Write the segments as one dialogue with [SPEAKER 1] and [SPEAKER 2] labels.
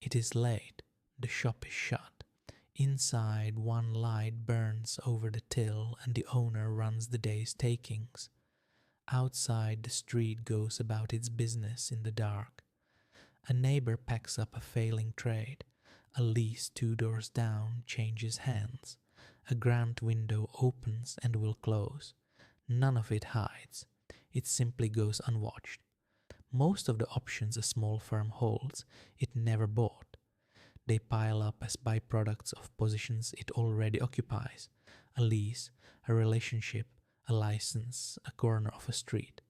[SPEAKER 1] It is late, the shop is shut. Inside, one light burns over the till, and the owner runs the day's takings. Outside, the street goes about its business in the dark. A neighbor packs up a failing trade. A lease 2 doors down changes hands. A grand window opens and will close. None of it hides. It simply goes unwatched. Most of the options a small firm holds, it never bought. They pile up as byproducts of positions it already occupies: a lease, a relationship, a license, a corner of a street.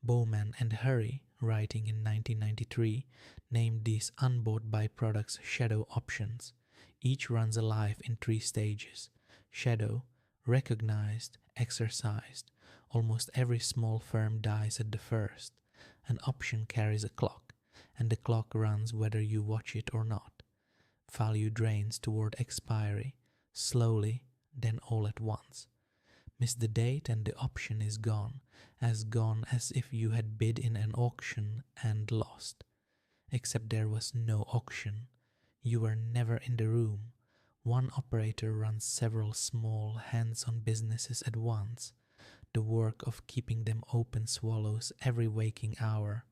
[SPEAKER 1] Bowman and Hurry, writing in 1993, named these unbought byproducts shadow options. Each runs a life in 3 stages: shadow, recognized, exercised. Almost every small firm dies at the first. An option carries a clock, and the clock runs whether you watch it or not. Value drains toward expiry, slowly, then all at once. Miss the date and the option is gone as if you had bid in an auction and lost. Except there was no auction. You were never in the room. One operator runs several small, hands-on businesses at once. The work of keeping them open swallows every waking hour.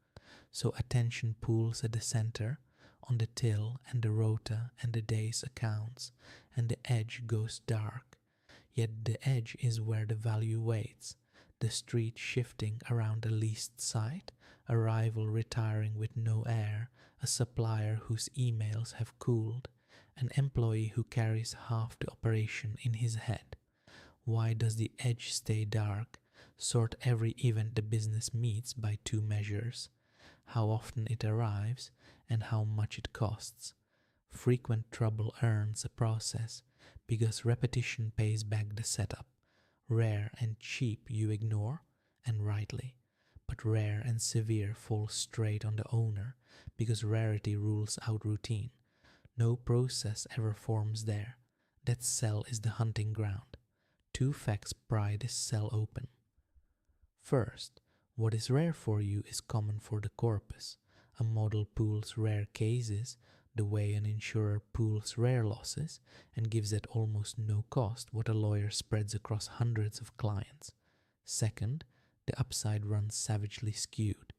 [SPEAKER 1] So attention pools at the center, on the till and the rota and the day's accounts, and the edge goes dark. Yet the edge is where the value waits, the street shifting around the leased site, a rival retiring with no heir, a supplier whose emails have cooled, an employee who carries half the operation in his head. Why does the edge stay dark? Sort every event the business meets by 2 measures: how often it arrives and how much it costs. Frequent trouble earns a process, because repetition pays back the setup. Rare and cheap you ignore, and rightly, but rare and severe fall straight on the owner, because rarity rules out routine. No process ever forms there. That cell is the hunting ground. 2 facts pry this cell open. First, what is rare for you is common for the corpus. A model pools rare cases the way an insurer pools rare losses and gives at almost no cost what a lawyer spreads across hundreds of clients. Second, the upside runs savagely skewed.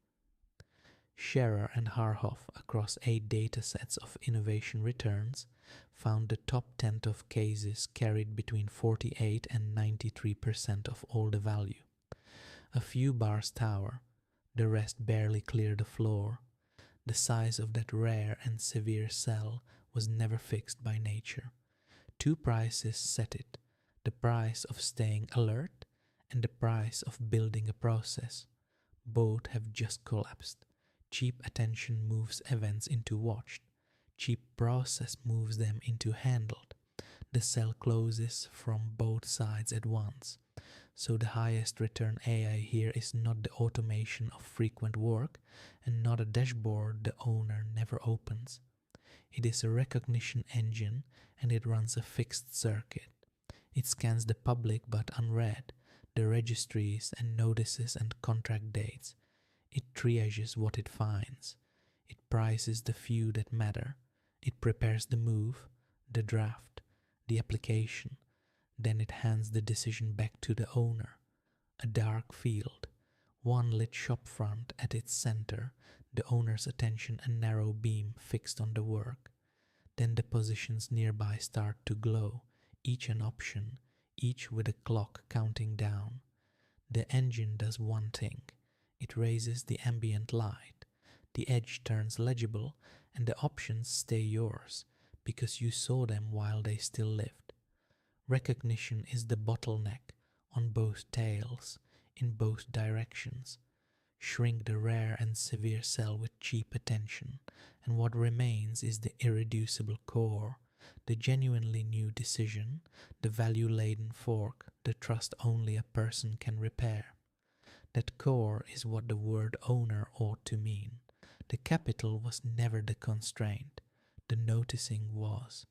[SPEAKER 1] Scherer and Harhoff, across 8 datasets of innovation returns, found the top 10 of cases carried between 48 and 93% of all the value. A few bars tower, the rest barely clear the floor. The size of that rare and severe cell was never fixed by nature. 2 prices set it: the price of staying alert and the price of building a process. Both have just collapsed. Cheap attention moves events into watched. Cheap process moves them into handled. The cell closes from both sides at once. So the highest return AI here is not the automation of frequent work and not a dashboard the owner never opens. It is a recognition engine, and it runs a fixed circuit. It scans the public but unread, the registries and notices and contract dates. It triages what it finds. It prices the few that matter. It prepares the move, the draft, the application. Then it hands the decision back to the owner. A dark field, one lit shopfront at its center, the owner's attention a narrow beam fixed on the work. Then the positions nearby start to glow, each an option, each with a clock counting down. The engine does one thing: it raises the ambient light. The edge turns legible, and the options stay yours, because you saw them while they still lived. Recognition is the bottleneck on both tails, in both directions. Shrink the rare and severe cell with cheap attention, and what remains is the irreducible core, the genuinely new decision, the value-laden fork, the trust only a person can repair. That core is what the word owner ought to mean. The capital was never the constraint. The noticing was.